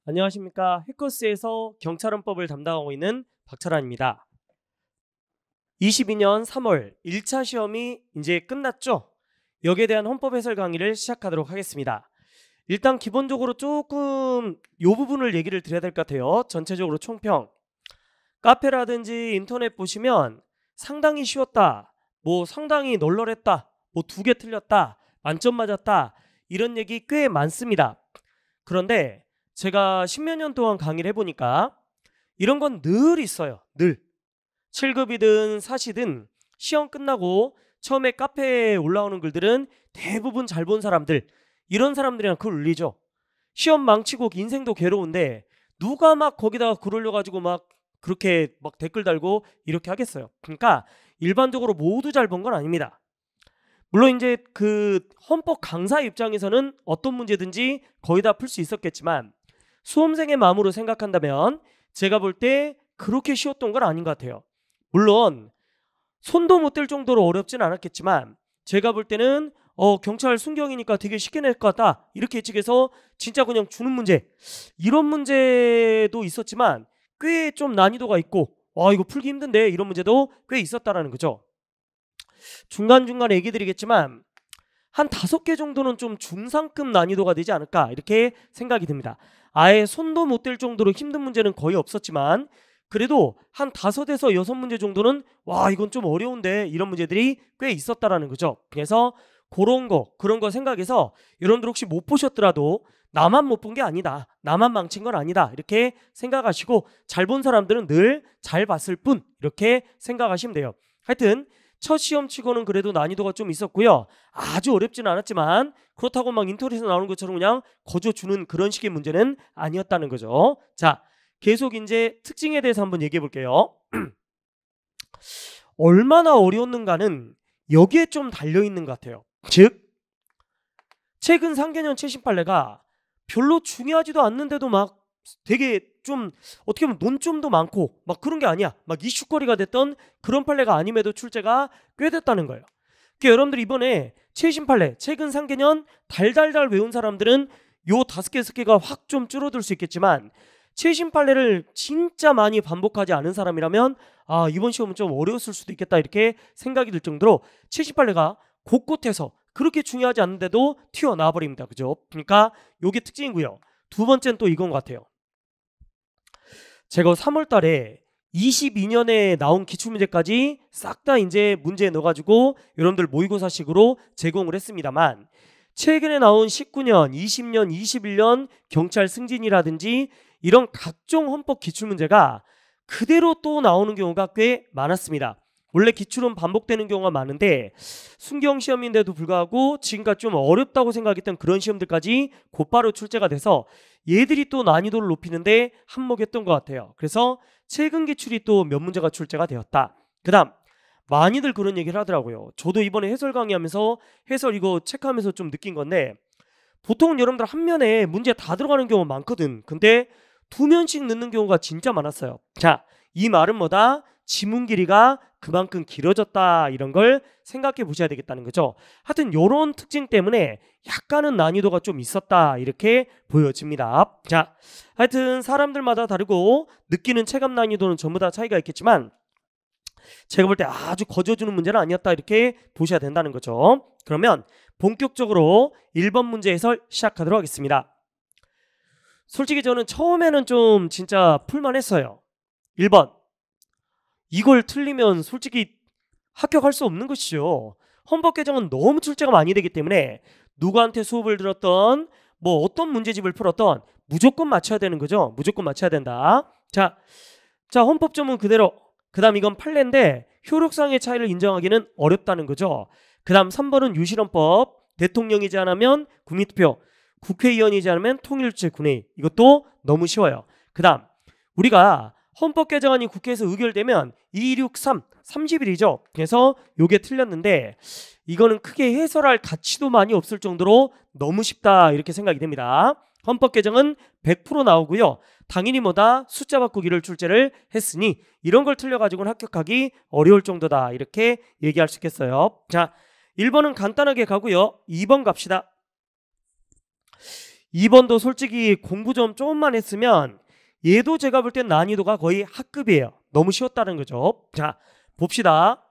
안녕하십니까. 해커스에서 경찰헌법을 담당하고 있는 박철환입니다. 22년 3월 1차 시험이 이제 끝났죠? 여기에 대한 헌법 해설 강의를 시작하도록 하겠습니다. 일단 기본적으로 조금 이 부분을 얘기를 드려야 될 것 같아요. 전체적으로 총평. 카페라든지 인터넷 보시면 상당히 쉬웠다, 뭐 상당히 널널했다, 뭐 2개 틀렸다, 만점 맞았다, 이런 얘기 꽤 많습니다. 그런데 제가 십몇 년 동안 강의를 해보니까 이런 건 늘 있어요. 늘 7급이든 사시든 시험 끝나고 처음에 카페에 올라오는 글들은 대부분 잘 본 사람들, 이런 사람들이랑 글 올리죠. 시험 망치고 인생도 괴로운데 누가 막 거기다가 글 올려가지고 막 그렇게 막 댓글 달고 이렇게 하겠어요. 그러니까 일반적으로 모두 잘 본 건 아닙니다. 물론 이제 그 헌법 강사 입장에서는 어떤 문제든지 거의 다 풀 수 있었겠지만 수험생의 마음으로 생각한다면 제가 볼 때 그렇게 쉬웠던 건 아닌 것 같아요. 물론 손도 못 댈 정도로 어렵진 않았겠지만 제가 볼 때는 경찰 순경이니까 되게 쉽게 낼 것 같다, 이렇게 예측해서 진짜 그냥 주는 문제, 이런 문제도 있었지만 꽤 좀 난이도가 있고 이거 풀기 힘든데, 이런 문제도 꽤 있었다라는 거죠. 중간중간 얘기 드리겠지만 한 5개 정도는 좀 중상급 난이도가 되지 않을까, 이렇게 생각이 듭니다. 아예 손도 못 댈 정도로 힘든 문제는 거의 없었지만 그래도 한 5에서 6문제 정도는 와 이건 좀 어려운데, 이런 문제들이 꽤 있었다라는 거죠. 그래서 그런 거 생각해서 여러분들 혹시 못 보셨더라도 나만 못 본 게 아니다, 나만 망친 건 아니다, 이렇게 생각하시고 잘 본 사람들은 늘 잘 봤을 뿐, 이렇게 생각하시면 돼요. 하여튼 첫 시험 치고는 그래도 난이도가 좀 있었고요. 아주 어렵지는 않았지만 그렇다고 막 인터넷에서 나오는 것처럼 그냥 거저 주는 그런 식의 문제는 아니었다는 거죠. 자, 계속 이제 특징에 대해서 한번 얘기해 볼게요. 얼마나 어려웠는가는 여기에 좀 달려있는 것 같아요. 즉 최근 상개년 최신 판례가 별로 중요하지도 않는데도 막 되게 좀 어떻게 보면 논점도 많고 막 그런 게 아니야, 막 이슈거리가 됐던 그런 판례가 아님에도 출제가 꽤 됐다는 거예요. 그러니까 여러분들 이번에 최신 판례, 최근 상개년 달달달 외운 사람들은 요 5개, 6개가 확 좀 줄어들 수 있겠지만 최신 판례를 진짜 많이 반복하지 않은 사람이라면 이번 시험은 좀 어려웠을 수도 있겠다, 이렇게 생각이 들 정도로 최신 판례가 곳곳에서 그렇게 중요하지 않는데도 튀어나와 버립니다. 그죠? 그러니까 요게 특징이고요. 두 번째는 또 이건 것 같아요. 제가 3월 달에 22년에 나온 기출문제까지 싹 다 이제 문제에 넣어가지고 여러분들 모의고사식으로 제공을 했습니다만 최근에 나온 19년, 20년, 21년 경찰 승진이라든지 이런 각종 헌법 기출문제가 그대로 또 나오는 경우가 꽤 많았습니다. 원래 기출은 반복되는 경우가 많은데 순경시험인데도 불구하고 지금까지 좀 어렵다고 생각했던 그런 시험들까지 곧바로 출제가 돼서 얘들이 또 난이도를 높이는데 한몫했던 것 같아요. 그래서 최근 기출이 또 몇 문제가 출제가 되었다. 그 다음 많이들 그런 얘기를 하더라고요. 저도 이번에 해설 강의하면서 해설 이거 체크하면서 좀 느낀 건데 보통은 여러분들 한 면에 문제 다 들어가는 경우가 많거든. 근데 2면씩 넣는 경우가 진짜 많았어요. 자, 이 말은 뭐다? 지문 길이가 그만큼 길어졌다, 이런 걸 생각해 보셔야 되겠다는 거죠. 하여튼 이런 특징 때문에 약간은 난이도가 좀 있었다, 이렇게 보여집니다. 자, 하여튼 사람들마다 다르고 느끼는 체감 난이도는 전부 다 차이가 있겠지만 제가 볼 때 아주 거저주는 문제는 아니었다, 이렇게 보셔야 된다는 거죠. 그러면 본격적으로 1번 문제 해설 시작하도록 하겠습니다. 솔직히 저는 처음에는 좀 진짜 풀만했어요. 1번, 이걸 틀리면 솔직히 합격할 수 없는 것이죠. 헌법 개정은 너무 출제가 많이 되기 때문에 누구한테 수업을 들었던 뭐 어떤 문제집을 풀었던 무조건 맞춰야 되는 거죠. 무조건 맞춰야 된다. 자 헌법조문 그대로. 그 다음 이건 판례인데 효력상의 차이를 인정하기는 어렵다는 거죠. 그 다음 3번은 유실헌법. 대통령이지 않으면 국민투표, 국회의원이지 않으면 통일주체 군회의. 이것도 너무 쉬워요. 그 다음 우리가 헌법 개정안이 국회에서 의결되면 263, 30일이죠. 그래서 요게 틀렸는데 이거는 크게 해설할 가치도 많이 없을 정도로 너무 쉽다, 이렇게 생각이 됩니다. 헌법 개정은 100% 나오고요. 당연히 뭐다? 숫자 바꾸기를 출제를 했으니 이런 걸 틀려가지고는 합격하기 어려울 정도다, 이렇게 얘기할 수 있겠어요. 자, 1번은 간단하게 가고요. 2번 갑시다. 2번도 솔직히 공부 좀 조금만 했으면 얘도 제가 볼 땐 난이도가 거의 학급이에요. 너무 쉬웠다는 거죠. 자, 봅시다.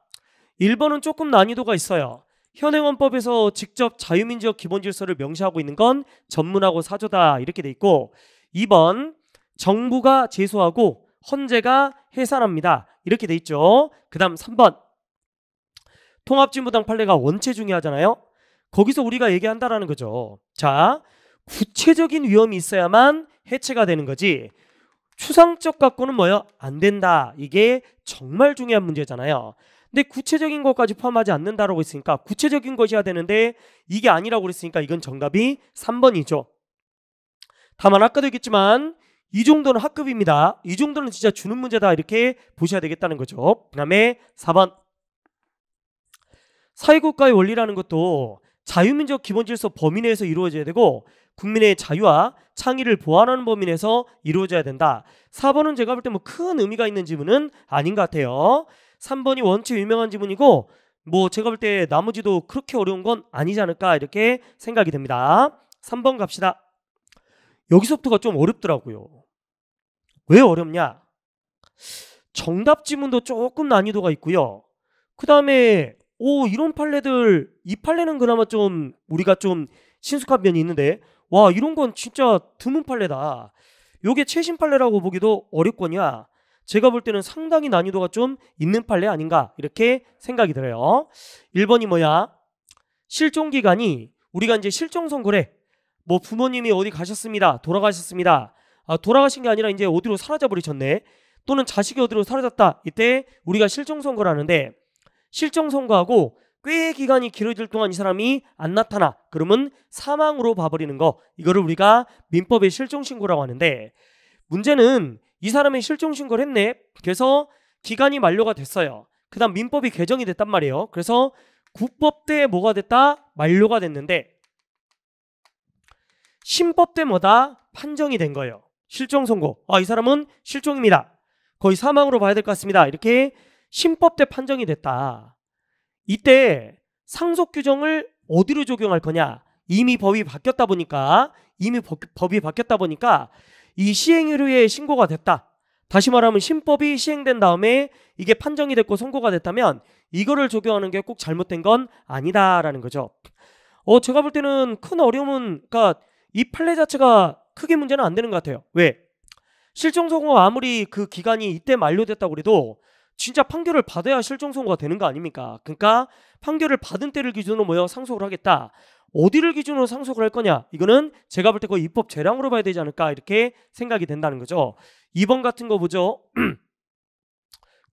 1번은 조금 난이도가 있어요. 현행원법에서 직접 자유민주적 기본질서를 명시하고 있는 건 전문하고 사조다 이렇게 돼 있고, 2번 정부가 제소하고 헌재가 해산합니다 이렇게 돼 있죠. 그 다음 3번 통합진보당 판례가 원체 중요하잖아요. 거기서 우리가 얘기한다라는 거죠. 자, 구체적인 위험이 있어야만 해체가 되는 거지 추상적 갖고는 뭐요? 안 된다. 이게 정말 중요한 문제잖아요. 근데 구체적인 것까지 포함하지 않는다라고 했으니까 구체적인 것이어야 되는데 이게 아니라고 그랬으니까 이건 정답이 3번이죠. 다만 아까도 얘기했지만 이 정도는 학급입니다. 이 정도는 진짜 주는 문제다 이렇게 보셔야 되겠다는 거죠. 그 다음에 4번 사회국가의 원리라는 것도 자유민족 기본질서 범위 내에서 이루어져야 되고 국민의 자유와 창의를 보완하는 범위 내에서 이루어져야 된다. 4번은 제가 볼 때 뭐 큰 의미가 있는 지문은 아닌 것 같아요. 3번이 원체 유명한 지문이고 뭐 제가 볼 때 나머지도 그렇게 어려운 건 아니지 않을까 이렇게 생각이 됩니다. 3번 갑시다. 여기서부터가 좀 어렵더라고요. 왜 어렵냐? 정답 지문도 조금 난이도가 있고요. 그 다음에 이런 판례들, 이 판례는 그나마 좀 우리가 좀 친숙한 면이 있는데 와 이런 건 진짜 드문 판례다. 요게 최신 판례라고 보기도 어렵거냐. 제가 볼 때는 상당히 난이도가 좀 있는 판례 아닌가 이렇게 생각이 들어요. 1번이 뭐야? 실종기간이 우리가 이제 실종선고래 뭐 부모님이 어디 가셨습니다. 돌아가셨습니다. 돌아가신 게 아니라 이제 어디로 사라져 버리셨네. 또는 자식이 어디로 사라졌다. 이때 우리가 실종선고를 하는데 실종선고하고 꽤 기간이 길어질 동안 이 사람이 안 나타나. 그러면 사망으로 봐버리는 거. 이거를 우리가 민법의 실종신고라고 하는데 문제는 이 사람이 실종신고를 했네. 그래서 기간이 만료가 됐어요. 그 다음 민법이 개정이 됐단 말이에요. 그래서 국법 때 뭐가 됐다? 만료가 됐는데 신법 때 뭐다? 판정이 된 거예요. 실종선고. 이 사람은 실종입니다. 거의 사망으로 봐야 될 것 같습니다. 이렇게 신법 때 판정이 됐다. 이때 상속 규정을 어디로 적용할 거냐? 이미 법이 바뀌었다 보니까 이 시행유예의 신고가 됐다. 다시 말하면 신법이 시행된 다음에 이게 판정이 됐고 선고가 됐다면 이거를 적용하는 게 꼭 잘못된 건 아니다라는 거죠. 제가 볼 때는 큰 어려움은 그러니까 이 판례 자체가 크게 문제는 안 되는 것 같아요. 왜? 실종선고가 아무리 그 기간이 이때 만료됐다고 그래도 진짜 판결을 받아야 실종선고가 되는 거 아닙니까? 그러니까 판결을 받은 때를 기준으로 뭐요? 상속을 하겠다. 어디를 기준으로 상속을 할 거냐? 이거는 제가 볼 때 거의 입법 재량으로 봐야 되지 않을까 이렇게 생각이 된다는 거죠. 2번 같은 거 보죠.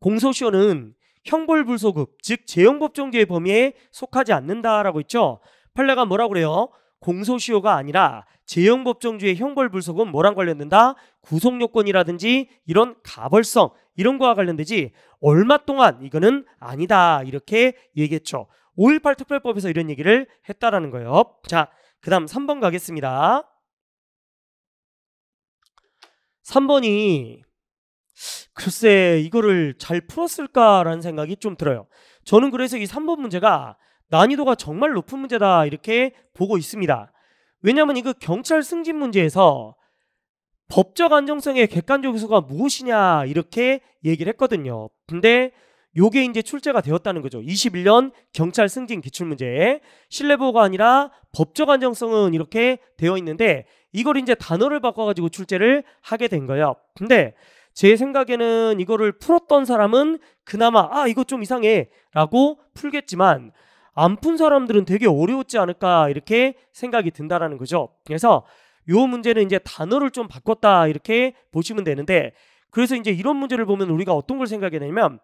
공소시효는 형벌불소급 즉 재형법정지의 범위에 속하지 않는다라고 있죠. 판례가 뭐라고 그래요? 공소시효가 아니라 재형법정주의 형벌불소급은 뭐랑 관련된다? 구속요건이라든지 이런 가벌성 이런 거와 관련되지 얼마 동안 이거는 아니다 이렇게 얘기했죠. 5.18 특별법에서 이런 얘기를 했다라는 거예요. 자, 그 다음 3번 가겠습니다. 3번이 글쎄 이거를 잘 풀었을까라는 생각이 좀 들어요. 저는 그래서 이 3번 문제가 난이도가 정말 높은 문제다 이렇게 보고 있습니다. 왜냐하면 이거 경찰 승진 문제에서 법적 안정성의 객관적 요소가 무엇이냐 이렇게 얘기를 했거든요. 근데 요게 이제 출제가 되었다는 거죠. 21년 경찰 승진 기출문제 신뢰보호가 아니라 법적 안정성은 이렇게 되어 있는데 이걸 이제 단어를 바꿔가지고 출제를 하게 된 거예요. 근데 제 생각에는 이거를 풀었던 사람은 그나마 이거 좀 이상해 라고 풀겠지만 안 푼 사람들은 되게 어려웠지 않을까 이렇게 생각이 든다라는 거죠. 그래서 요 문제는 이제 단어를 좀 바꿨다 이렇게 보시면 되는데 그래서 이제 이런 문제를 보면 우리가 어떤 걸 생각해야 되냐면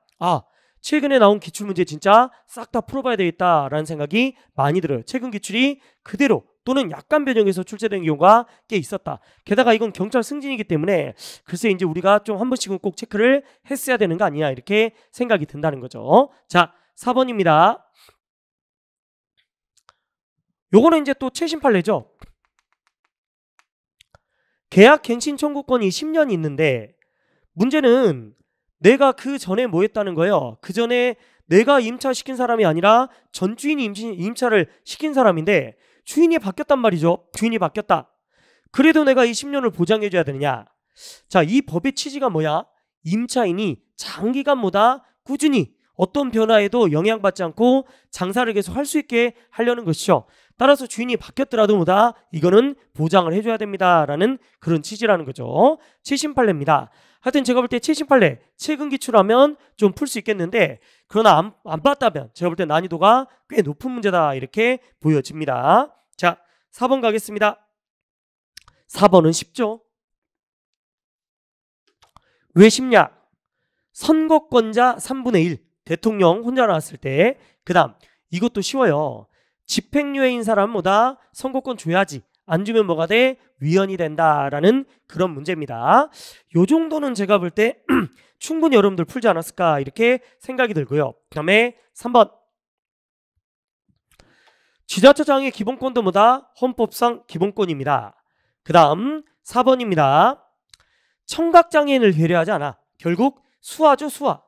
최근에 나온 기출문제 진짜 싹 다 풀어봐야 되겠다라는 생각이 많이 들어요. 최근 기출이 그대로 또는 약간 변형해서 출제된 경우가 꽤 있었다. 게다가 이건 경찰 승진이기 때문에 글쎄 이제 우리가 좀 한 번씩은 꼭 체크를 했어야 되는 거 아니냐 이렇게 생각이 든다는 거죠. 자, 4번입니다. 요거는 이제 또 최신 판례죠. 계약 갱신 청구권이 10년이 있는데 문제는 내가 그 전에 뭐 했다는 거예요? 그 전에 내가 임차시킨 사람이 아니라 전 주인이 임차를 시킨 사람인데 주인이 바뀌었단 말이죠. 주인이 바뀌었다. 그래도 내가 이 10년을 보장해줘야 되느냐? 자, 이 법의 취지가 뭐야? 임차인이 장기간보다 꾸준히 어떤 변화에도 영향받지 않고 장사를 계속 할 수 있게 하려는 것이죠. 따라서 주인이 바뀌었더라도 뭐다? 이거는 보장을 해줘야 됩니다. 라는 그런 취지라는 거죠. 7심 판례입니다. 하여튼 제가 볼 때 7심 판례 최근 기출하면 좀 풀 수 있겠는데, 그러나 안 봤다면 제가 볼 때 난이도가 꽤 높은 문제다 이렇게 보여집니다. 자, 4번 가겠습니다. 4번은 쉽죠. 왜 쉽냐? 선거권자 3분의 1 대통령 혼자 나왔을 때. 그 다음 이것도 쉬워요. 집행유예인 사람보다 선거권 줘야지, 안 주면 뭐가 돼? 위헌이 된다라는 그런 문제입니다. 요 정도는 제가 볼 때 충분히 여러분들 풀지 않았을까 이렇게 생각이 들고요. 그 다음에 3번, 지자체장의 기본권도 뭐다? 헌법상 기본권입니다. 그 다음 4번입니다. 청각장애인을 배려하지 않아. 결국 수화죠, 수화.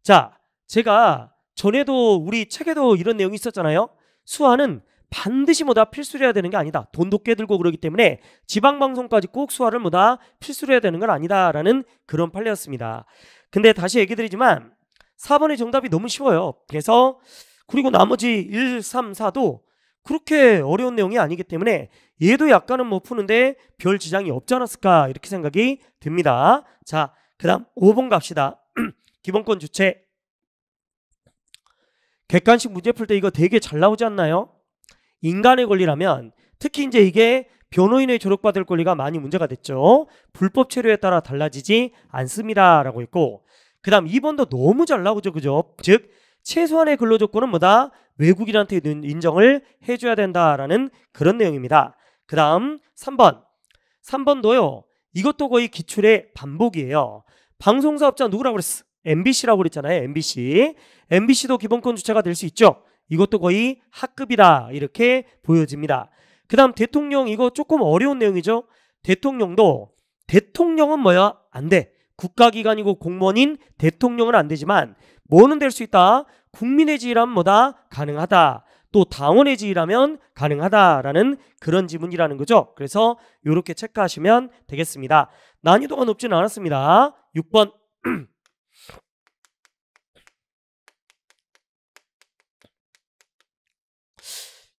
자, 제가 전에도 우리 책에도 이런 내용이 있었잖아요. 수화는 반드시 뭐다? 필수로 해야 되는 게 아니다. 돈도 꽤 들고 그러기 때문에 지방방송까지 꼭 수화를 뭐다? 필수로 해야 되는 건 아니다 라는 그런 판례였습니다. 근데 다시 얘기 드리지만 4번의 정답이 너무 쉬워요. 그래서 그리고 나머지 1, 3, 4도 그렇게 어려운 내용이 아니기 때문에 얘도 약간은 뭐 푸는데 별 지장이 없지 않았을까 이렇게 생각이 듭니다. 자, 그 다음 5번 갑시다. 기본권 주체. 객관식 문제 풀 때 이거 되게 잘 나오지 않나요? 인간의 권리라면 특히 이제 이게 변호인의 조력받을 권리가 많이 문제가 됐죠. 불법 체류에 따라 달라지지 않습니다 라고 했고, 그 다음 2번도 너무 잘 나오죠, 그죠? 즉 최소한의 근로조건은 뭐다? 외국인한테 인정을 해줘야 된다라는 그런 내용입니다. 그 다음 3번도요. 이것도 거의 기출의 반복이에요. 방송사업자 누구라고 그랬어? MBC라고 그랬잖아요. MBC도 기본권 주체가 될 수 있죠. 이것도 거의 하급이다 이렇게 보여집니다. 그 다음 대통령, 이거 조금 어려운 내용이죠. 대통령은 뭐야? 안 돼. 국가기관이고 공무원인 대통령은 안 되지만 뭐는 될 수 있다? 국민의 지위라면 뭐다? 가능하다. 또 당원의 지위라면 가능하다라는 그런 지문이라는 거죠. 그래서 이렇게 체크하시면 되겠습니다. 난이도가 높지는 않았습니다. 6번.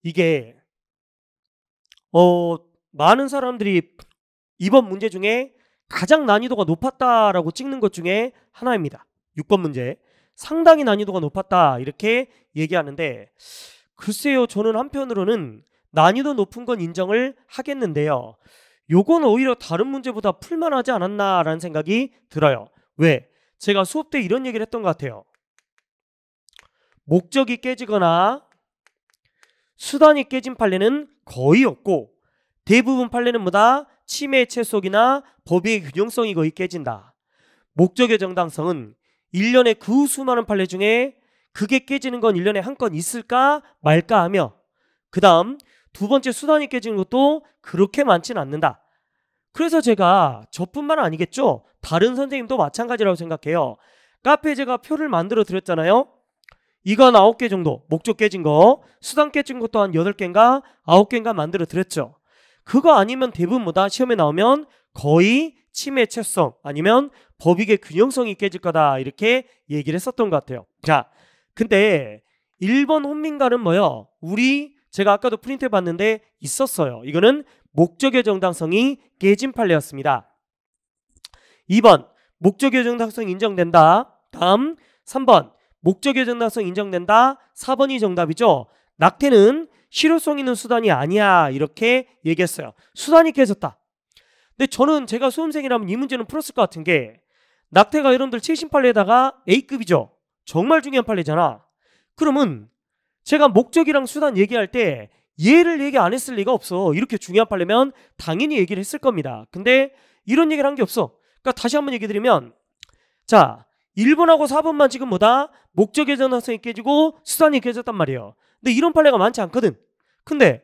이게 많은 사람들이 이번 문제 중에 가장 난이도가 높았다라고 찍는 것 중에 하나입니다. 6번 문제. 상당히 난이도가 높았다 이렇게 얘기하는데, 글쎄요, 저는 한편으로는 난이도 높은 건 인정을 하겠는데요. 요건 오히려 다른 문제보다 풀만하지 않았나라는 생각이 들어요. 왜? 제가 수업 때 이런 얘기를 했던 것 같아요. 목적이 깨지거나 수단이 깨진 판례는 거의 없고, 대부분 판례는 뭐다? 침해 채속이나 법의 균형성이 거의 깨진다. 목적의 정당성은 1년에 그 수많은 판례 중에 그게 깨지는 건 1년에 한 건 있을까 말까 하며, 그 다음 두 번째 수단이 깨지는 것도 그렇게 많지는 않는다. 그래서 제가 저뿐만 아니겠죠. 다른 선생님도 마찬가지라고 생각해요. 카페에 제가 표를 만들어 드렸잖아요. 이거 한 9개 정도, 목적 깨진 거, 수단 깨진 것도 한 8개인가 9개인가 만들어 드렸죠. 그거 아니면 대부분 뭐다? 시험에 나오면 거의 침해 채성 아니면 법익의 균형성이 깨질 거다 이렇게 얘기를 했었던 것 같아요. 자, 근데 1번 혼민가는 뭐요? 제가 아까도 프린트해 봤는데 있었어요. 이거는 목적의 정당성이 깨진 판례였습니다. 2번 목적의 정당성 인정된다. 다음 3번 목적의 정당성 인정된다. 4번이 정답이죠. 낙태는 실효성 있는 수단이 아니야 이렇게 얘기했어요. 수단이 깨졌다. 근데 저는 제가 수험생이라면 이 문제는 풀었을 것 같은 게, 낙태가 여러분들 7심 판례에다가 A급이죠. 정말 중요한 판례잖아. 그러면 제가 목적이랑 수단 얘기할 때 얘를 얘기 안 했을 리가 없어. 이렇게 중요한 판례면 당연히 얘기를 했을 겁니다. 근데 이런 얘기를 한 게 없어. 그러니까 다시 한번 얘기 드리면, 자 1번하고 4번만 지금 뭐다? 목적의 정당성이 깨지고 수단이 깨졌단 말이에요. 근데 이런 판례가 많지 않거든. 근데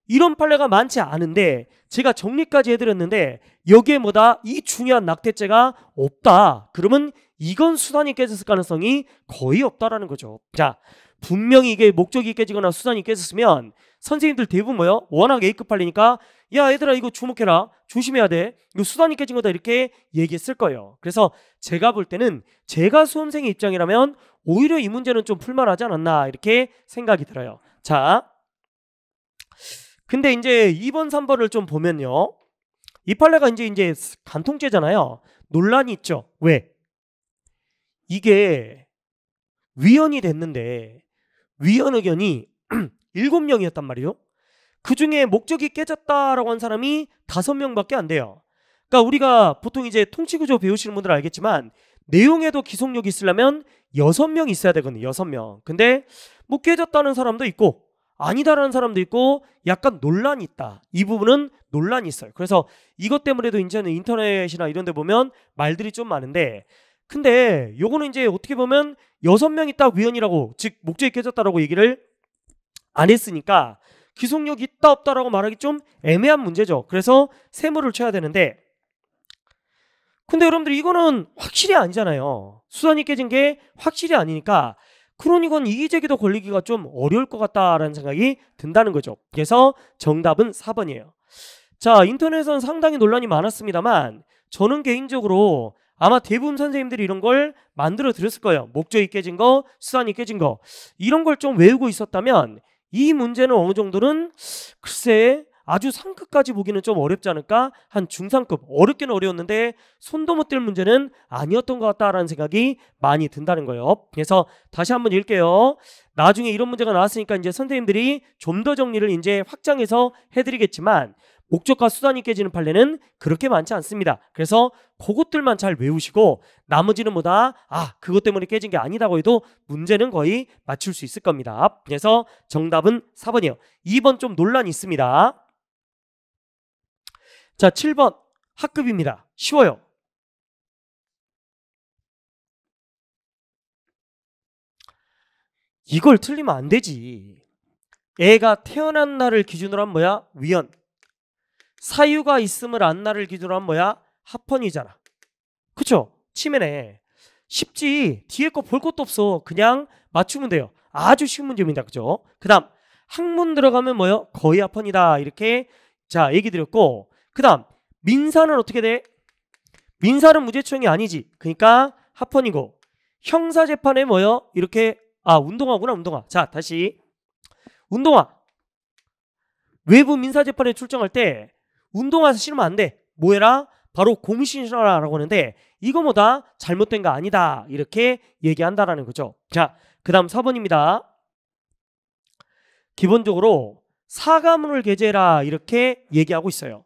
이런 판례가 많지 않은데 제가 정리까지 해드렸는데 여기에 뭐다? 이 중요한 낙태죄가 없다. 그러면 이건 수단이 깨졌을 가능성이 거의 없다라는 거죠. 자, 분명히 이게 목적이 깨지거나 수단이 깨졌으면 선생님들 대부분 뭐요? 워낙 A급 판례니까 야 얘들아 이거 주목해라, 조심해야 돼, 이거 수단이 깨진 거다 이렇게 얘기했을 거예요. 그래서 제가 볼 때는 제가 수험생의 입장이라면 오히려 이 문제는 좀 풀만하지 않았나 이렇게 생각이 들어요. 자, 근데 이제 2번 3번을 좀 보면요, 이 판례가 이제 간통죄잖아요. 논란이 있죠. 왜? 이게 위헌이 됐는데 위헌 의견이 7명이었단 말이에요. 그 중에 목적이 깨졌다라고 한 사람이 5명밖에 안 돼요. 그러니까 우리가 보통 이제 통치구조 배우시는 분들 알겠지만 내용에도 기속력이 있으려면 6명 있어야 되거든요. 6명. 근데 뭐 깨졌다는 사람도 있고 아니다라는 사람도 있고 약간 논란이 있다. 이 부분은 논란이 있어요. 그래서 이것 때문에도 이제는 인터넷이나 이런 데 보면 말들이 좀 많은데, 근데 요거는 이제 어떻게 보면 6명이 딱 위헌이라고, 즉 목적이 깨졌다라고 얘기를 안 했으니까 기속력 있다 없다라고 말하기 좀 애매한 문제죠. 그래서 세모를 쳐야 되는데, 근데 여러분들 이거는 확실히 아니잖아요. 수단이 깨진 게 확실히 아니니까 그러니까 이의제기도 걸리기가 좀 어려울 것 같다라는 생각이 든다는 거죠. 그래서 정답은 4번이에요. 자, 인터넷에서는 상당히 논란이 많았습니다만 저는 개인적으로 아마 대부분 선생님들이 이런 걸 만들어 드렸을 거예요. 목적이 깨진 거, 수단이 깨진 거, 이런 걸 좀 외우고 있었다면 이 문제는 어느 정도는 글쎄 아주 상급까지 보기는 좀 어렵지 않을까? 한 중상급, 어렵기는 어려웠는데 손도 못 댈 문제는 아니었던 것 같다라는 생각이 많이 든다는 거예요. 그래서 다시 한번 읽게요. 나중에 이런 문제가 나왔으니까 이제 선생님들이 좀 더 정리를 이제 확장해서 해드리겠지만 목적과 수단이 깨지는 판례는 그렇게 많지 않습니다. 그래서 그것들만 잘 외우시고 나머지는 뭐다? 그것 때문에 깨진 게 아니다고 해도 문제는 거의 맞출 수 있을 겁니다. 그래서 정답은 4번이에요. 2번 좀 논란이 있습니다. 자, 7번 학급입니다. 쉬워요. 이걸 틀리면 안 되지. 애가 태어난 날을 기준으로 하면 뭐야? 위헌. 사유가 있음을 안 날을 기준으로 하면 뭐야? 합헌이잖아. 그쵸? 치매네. 쉽지. 뒤에 거 볼 것도 없어. 그냥 맞추면 돼요. 아주 쉬운 문제입니다. 그죠? 그 다음 학문 들어가면 뭐요? 거의 합헌이다. 이렇게 자 얘기 드렸고, 그 다음 민사는 어떻게 돼? 민사는 무죄추정이 아니지. 그러니까 합헌이고, 형사재판에 뭐요? 이렇게 운동화구나. 운동화. 자 다시 운동화. 외부 민사재판에 출정할 때 운동화 신으면 안 돼. 뭐 해라? 바로 공신 신어라라고 하는데 이거 뭐다? 잘못된 거 아니다. 이렇게 얘기한다라는 거죠. 자, 그 다음 4번입니다. 기본적으로 사과문을 게재해라 이렇게 얘기하고 있어요.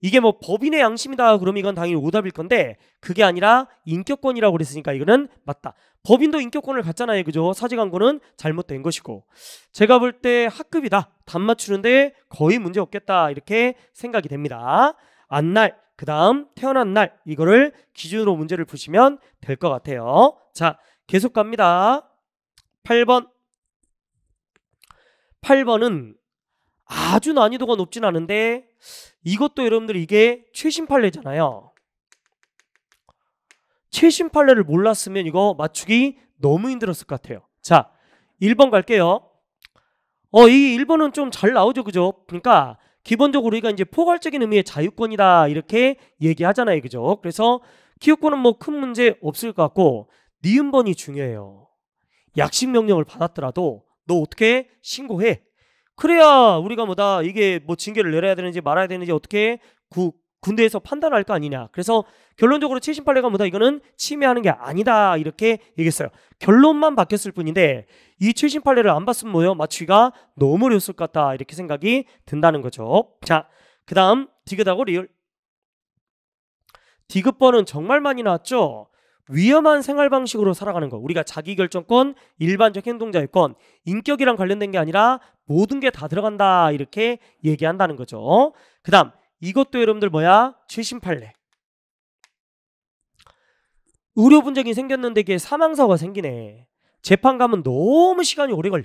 이게 뭐 법인의 양심이다 그러면 이건 당연히 오답일 건데 그게 아니라 인격권이라고 그랬으니까 이거는 맞다. 법인도 인격권을 갖잖아요. 그죠? 사직광고는 잘못된 것이고, 제가 볼 때 학급이다. 답 맞추는데 거의 문제 없겠다 이렇게 생각이 됩니다. 안날, 그 다음 태어난 날, 이거를 기준으로 문제를 푸시면 될 것 같아요. 자, 계속 갑니다. 8번. 8번은 아주 난이도가 높진 않은데 이것도 여러분들이 이게 최신 판례잖아요. 최신 판례를 몰랐으면 이거 맞추기 너무 힘들었을 것 같아요. 자, 1번 갈게요. 이 1번은 좀 잘 나오죠. 그죠? 그러니까 기본적으로 우리가 이제 포괄적인 의미의 자유권이다 이렇게 얘기하잖아요. 그죠? 그래서 기업권은 뭐 큰 문제 없을 것 같고, 니은번이 중요해요. 약식 명령을 받았더라도 너 어떻게 신고해. 그래야 우리가 뭐다 이게 뭐 징계를 내려야 되는지 말아야 되는지 어떻게 군대에서 판단할 거 아니냐. 그래서 결론적으로 7심 판례가 뭐다? 이거는 침해하는 게 아니다 이렇게 얘기했어요. 결론만 바뀌었을 뿐인데 이 7심 판례를 안 봤으면 뭐예요? 맞추기가 너무 어려웠을 것 같다 이렇게 생각이 든다는 거죠. 자, 그 다음 디귿하고 리을. 디귿번은 정말 많이 나왔죠. 위험한 생활 방식으로 살아가는 거. 우리가 자기결정권, 일반적 행동자유권, 인격이랑 관련된 게 아니라 모든 게 다 들어간다 이렇게 얘기한다는 거죠. 그 다음 이것도 여러분들 뭐야? 7심 판례. 의료 분쟁이 생겼는데 이게 사망사고가 생기네. 재판 가면 너무 시간이 오래 걸려.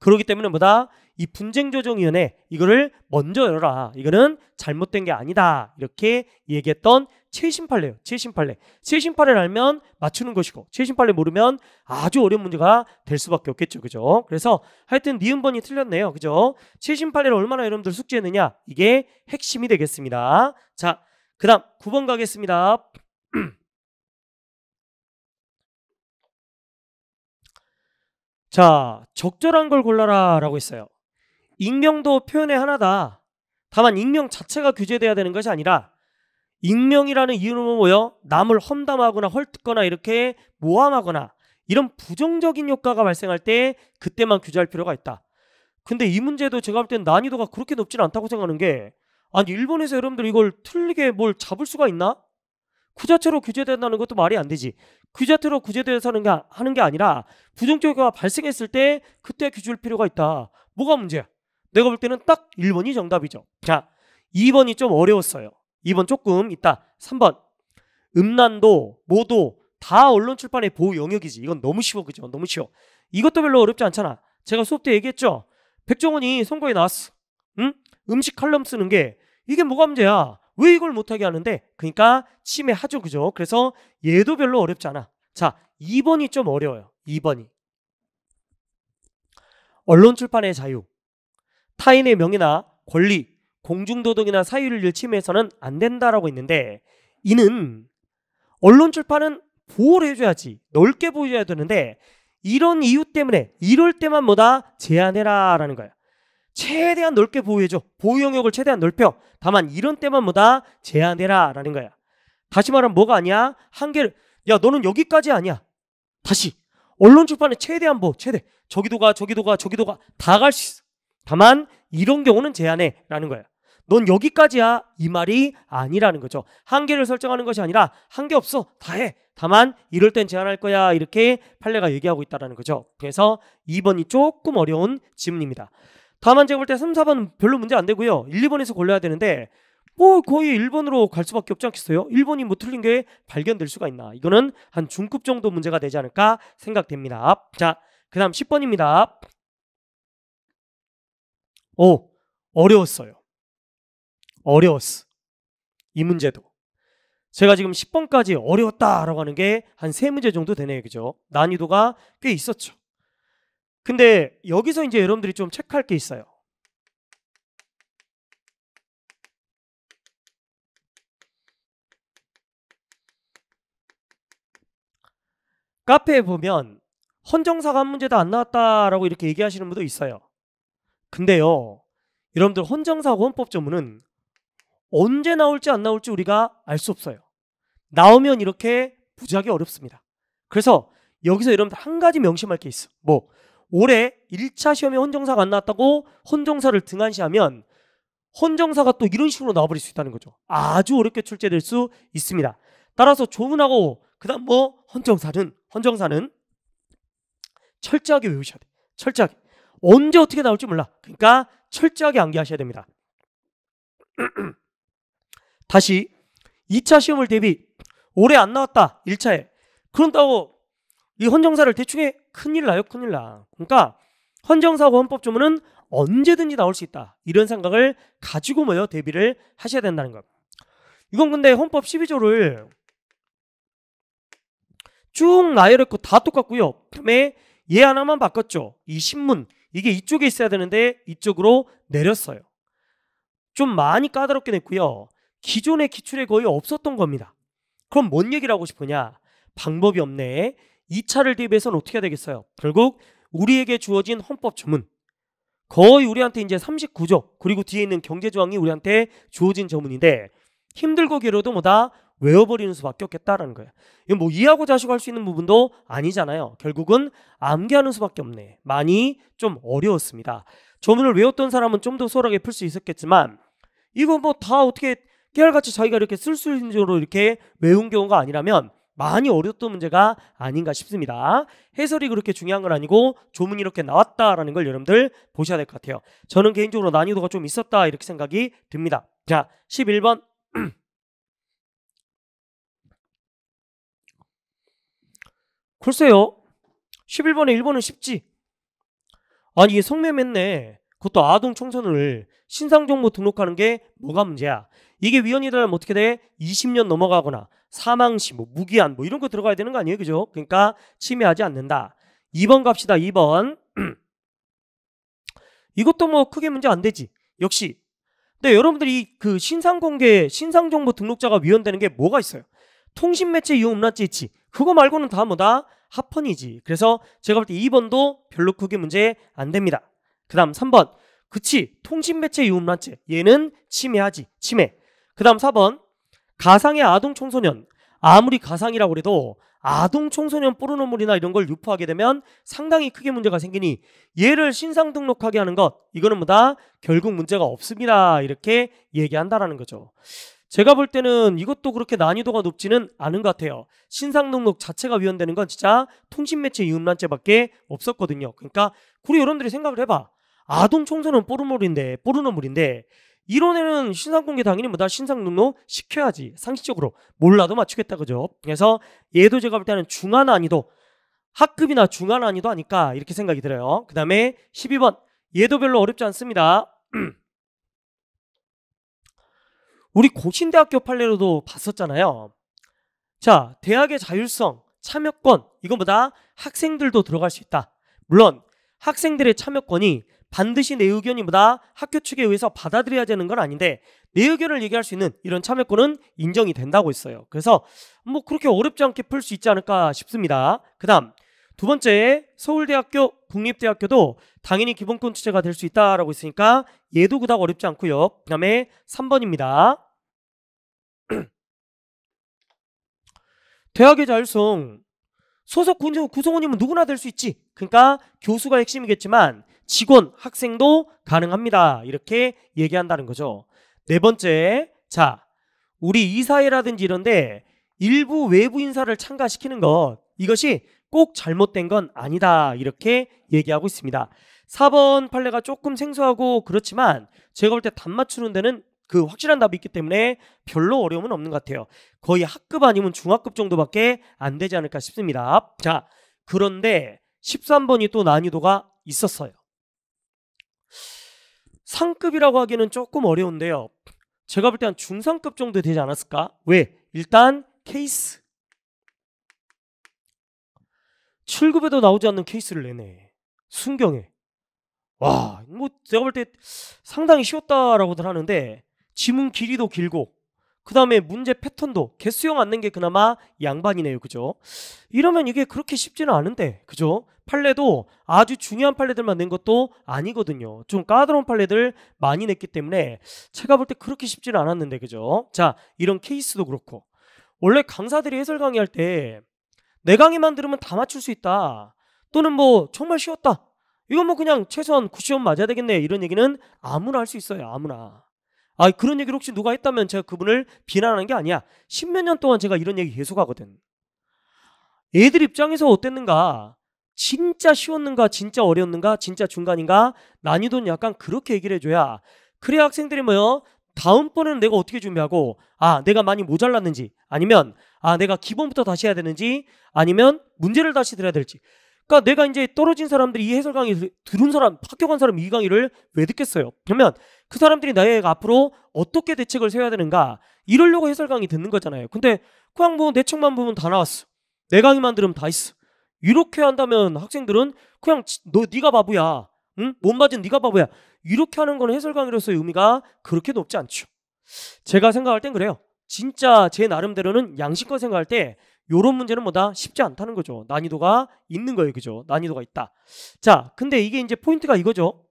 그렇기 때문에 뭐다? 이 분쟁조정위원회 이거를 먼저 열어라. 이거는 잘못된 게 아니다. 이렇게 얘기했던 최신 판례예요. 최신 판례. 최신 판례를 알면 맞추는 것이고 최신 판례 모르면 아주 어려운 문제가 될 수밖에 없겠죠. 그죠? 그래서 하여튼 니은번이 틀렸네요. 그죠? 최신 판례를 얼마나 여러분들 숙지했느냐? 이게 핵심이 되겠습니다. 자, 그다음 9번 가겠습니다. 자, 적절한 걸 골라라 라고 했어요. 익명도 표현의 하나다. 다만 익명 자체가 규제돼야 되는 것이 아니라 익명이라는 이유는 뭐예요? 남을 험담하거나 헐뜯거나 이렇게 모함하거나 이런 부정적인 효과가 발생할 때 그때만 규제할 필요가 있다. 근데 이 문제도 제가 볼 땐 난이도가 그렇게 높지는 않다고 생각하는 게, 아니 일본에서 여러분들 이걸 틀리게 뭘 잡을 수가 있나? 그 자체로 규제된다는 것도 말이 안 되지. 그 자체로 규제돼서 하는 게 아니라 부정적 효과가 발생했을 때 그때 규제할 필요가 있다. 뭐가 문제야? 내가 볼 때는 딱 1번이 정답이죠. 자, 2번이 좀 어려웠어요. 2번 조금 있다. 3번. 음란도, 모도 다 언론 출판의 보호 영역이지. 이건 너무 쉬워. 그죠? 너무 쉬워. 이것도 별로 어렵지 않잖아. 제가 수업 때 얘기했죠. 백종원이 선거에 나왔어. 응? 음식 칼럼 쓰는 게 이게 뭐가 문제야? 왜 이걸 못하게 하는데? 그러니까 침해하죠. 그죠? 그래서 얘도 별로 어렵지 않아. 자, 2번이 좀 어려워요. 2번이. 언론 출판의 자유. 타인의 명예나 권리, 공중도덕이나 사유를 침해해서는 안 된다라고 있는데, 이는 언론 출판은 보호를 해줘야지, 넓게 보여줘야 되는데 이런 이유 때문에 이럴 때만 뭐다? 제한해라 라는 거야. 최대한 넓게 보호해줘. 보호 영역을 최대한 넓혀. 다만 이런 때만 뭐다? 제한해라 라는 거야. 다시 말하면 뭐가 아니야? 한계를, 야 너는 여기까지 아니야. 다시 언론 출판에 최대한 보호, 최대. 저기도 가 다 갈 수 있어. 다만 이런 경우는 제한해 라는 거야. 넌 여기까지야 이 말이 아니라는 거죠. 한계를 설정하는 것이 아니라 한계 없어 다 해. 다만 이럴 땐 제한할 거야. 이렇게 판례가 얘기하고 있다는 거죠. 그래서 2번이 조금 어려운 지문입니다. 다만 제가 볼 때 3, 4번 별로 문제 안 되고요. 1, 2번에서 골라야 되는데 뭐 거의 1번으로 갈 수밖에 없지 않겠어요? 1번이 뭐 틀린 게 발견될 수가 있나? 이거는 한 중급 정도 문제가 되지 않을까 생각됩니다. 자, 그 다음 10번입니다. 오, 어려웠어요. 어려웠어. 이 문제도. 제가 지금 10번까지 어려웠다라고 하는 게 한 3문제 정도 되네요. 그죠? 난이도가 꽤 있었죠. 근데 여기서 이제 여러분들이 좀 체크할 게 있어요. 카페에 보면 헌정사가 한 문제도 안 나왔다라고 이렇게 얘기하시는 분도 있어요. 근데요, 여러분들 헌정사하고 헌법조문은 언제 나올지 안 나올지 우리가 알 수 없어요. 나오면 이렇게 부작이 어렵습니다. 그래서 여기서 여러분들 한 가지 명심할 게 있어. 뭐 올해 1차 시험에 헌정사가 안 나왔다고 헌정사를 등한시하면 헌정사가 또 이런 식으로 나와버릴 수 있다는 거죠. 아주 어렵게 출제될 수 있습니다. 따라서 조문하고 그다음 뭐 헌정사는 철저하게 외우셔야 돼. 철저하게. 언제 어떻게 나올지 몰라. 그러니까 철저하게 암기하셔야 됩니다. 다시 2차 시험을 대비 올해 안 나왔다 1차에 그런다고 이 헌정사를 대충 해? 큰일 나요. 큰일 나. 그러니까 헌정사하고 헌법조문은 언제든지 나올 수 있다. 이런 생각을 가지고 뭐요? 대비를 하셔야 된다는 것. 이건 근데 헌법 12조를 쭉 나열했고 다 똑같고요. 그다음에 얘 하나만 바꿨죠. 이 신문 이게 이쪽에 있어야 되는데 이쪽으로 내렸어요. 좀 많이 까다롭게 냈고요. 기존의 기출에 거의 없었던 겁니다. 그럼 뭔 얘기를 하고 싶으냐? 방법이 없네. 2차를 대비해서는 어떻게 해야 되겠어요? 결국 우리에게 주어진 헌법 조문 거의 우리한테 이제 39조 그리고 뒤에 있는 경제조항이 우리한테 주어진 조문인데 힘들고 길어도 뭐다? 외워버리는 수밖에 없겠다라는 거예요. 이건 뭐 이해하고 자시고 할 수 있는 부분도 아니잖아요. 결국은 암기하는 수밖에 없네. 많이 좀 어려웠습니다. 조문을 외웠던 사람은 좀 더 수월하게 풀 수 있었겠지만 이거 뭐 다 어떻게 깨알같이 자기가 이렇게 쓸 수 있는 정도로 이렇게 외운 경우가 아니라면 많이 어려웠던 문제가 아닌가 싶습니다. 해설이 그렇게 중요한 건 아니고 조문이 이렇게 나왔다라는 걸 여러분들 보셔야 될 것 같아요. 저는 개인적으로 난이도가 좀 있었다 이렇게 생각이 듭니다. 자, 11번 글쎄요. 11번에 1번은 쉽지. 아니 이게 성매매네. 그것도 아동 청소년을 신상정보 등록하는 게 뭐가 문제야? 이게 위헌이 되면 어떻게 돼? 20년 넘어가거나 사망시, 뭐 무기한 뭐 이런 거 들어가야 되는 거 아니에요? 그죠? 그러니까 침해하지 않는다. 2번 갑시다. 2번. 이것도 뭐 크게 문제 안 되지. 역시. 근데 여러분들이 그 신상공개, 신상정보 등록자가 위헌되는 게 뭐가 있어요? 통신매체 이용 음란죄 있지. 그거 말고는 다 뭐다? 합헌이지. 그래서 제가 볼 때 2번도 별로 크게 문제 안 됩니다. 그 다음 3번. 그치. 통신매체 이용 음란죄. 얘는 침해하지. 침해. 그 다음 4번. 가상의 아동 청소년. 아무리 가상이라고 그래도 아동 청소년 포르노물이나 이런 걸 유포하게 되면 상당히 크게 문제가 생기니 얘를 신상 등록하게 하는 것, 이거는 뭐다? 결국 문제가 없습니다. 이렇게 얘기한다라는 거죠. 제가 볼 때는 이것도 그렇게 난이도가 높지는 않은 것 같아요. 신상 등록 자체가 위헌되는 건 진짜 통신매체 이음란죄밖에 없었거든요. 그러니까 우리 여러분들이 생각을 해봐. 아동 청소년 포르노물인데 이런 애는 신상공개 당연히 뭐다? 신상 등록 시켜야지. 상식적으로 몰라도 맞추겠다, 그죠? 그래서 얘도 제가 볼 때는 중하 난이도, 학급이나 중하 난이도 아닐까 이렇게 생각이 들어요. 그 다음에 12번. 얘도 별로 어렵지 않습니다. 우리 고신대학교 판례로도 봤었잖아요. 자, 대학의 자율성, 참여권, 이거보다 학생들도 들어갈 수 있다. 물론 학생들의 참여권이 반드시 내 의견이 뭐다? 학교 측에 의해서 받아들여야 되는 건 아닌데 내 의견을 얘기할 수 있는 이런 참여권은 인정이 된다고 했어요. 그래서 뭐 그렇게 어렵지 않게 풀 수 있지 않을까 싶습니다. 그 다음 두 번째, 서울대학교, 국립대학교도 당연히 기본권 취재가 될 수 있다라고 했으니까 얘도 그닥 어렵지 않고요. 그 다음에 3번입니다. 대학의 자율성, 소속 구성원이면 누구나 될 수 있지. 그러니까 교수가 핵심이겠지만 직원, 학생도 가능합니다. 이렇게 얘기한다는 거죠. 네 번째, 자, 우리 이사회라든지 이런데 일부 외부 인사를 참가시키는 것, 이것이 꼭 잘못된 건 아니다. 이렇게 얘기하고 있습니다. 4번 판례가 조금 생소하고 그렇지만 제가 볼 때 답 맞추는 데는 그 확실한 답이 있기 때문에 별로 어려움은 없는 것 같아요. 거의 학급 아니면 중학급 정도밖에 안 되지 않을까 싶습니다. 자, 그런데 13번이 또 난이도가 있었어요. 상급이라고 하기에는 조금 어려운데요. 제가 볼 때 한 중상급 정도 되지 않았을까? 왜? 일단 케이스. 7급에도 나오지 않는 케이스를 내네. 순경에. 와, 뭐 제가 볼 때 상당히 쉬웠다라고들 하는데 지문 길이도 길고 그 다음에 문제 패턴도 개수형 안 낸 게 그나마 양반이네요. 그죠? 이러면 이게 그렇게 쉽지는 않은데, 그죠? 판례도 아주 중요한 판례들만 낸 것도 아니거든요. 좀 까다로운 판례들 많이 냈기 때문에 제가 볼 때 그렇게 쉽지는 않았는데, 그죠? 자, 이런 케이스도 그렇고 원래 강사들이 해설 강의할 때 내 강의만 들으면 다 맞출 수 있다, 또는 뭐 정말 쉬웠다, 이건 뭐 그냥 최소한 9시험 맞아야 되겠네, 이런 얘기는 아무나 할 수 있어요. 아무나. 아, 그런 얘기를 혹시 누가 했다면 제가 그분을 비난하는 게 아니야. 10몇 년 동안 제가 이런 얘기 계속 하거든. 애들 입장에서 어땠는가, 진짜 쉬웠는가, 진짜 어려웠는가, 진짜 중간인가, 난이도는 약간 그렇게 얘기를 해줘야 그래야 학생들이 뭐요? 다음번에는 내가 어떻게 준비하고, 아, 내가 많이 모자랐는지, 아니면 아, 내가 기본부터 다시 해야 되는지, 아니면 문제를 다시 들어야 될지. 그러니까 내가 이제 떨어진 사람들이 이 해설 강의 들은 사람, 합격한 사람 이 강의를 왜 듣겠어요? 그러면 그 사람들이 나의 앞으로 어떻게 대책을 세워야 되는가, 이러려고 해설 강의 듣는 거잖아요. 근데 그냥 뭐 내 책만 보면 다 나왔어, 내 강의만 들으면 다 있어, 이렇게 한다면 학생들은 그냥 네가 바보야, 응? 못 맞은 네가 바보야, 이렇게 하는 건 해설 강의로서의 의미가 그렇게 높지 않죠. 제가 생각할 땐 그래요. 진짜 제 나름대로는 양심껏 생각할 때 요런 문제는 뭐다? 쉽지 않다는 거죠. 난이도가 있는 거예요. 그죠? 난이도가 있다. 자, 근데 이게 이제 포인트가 이거죠.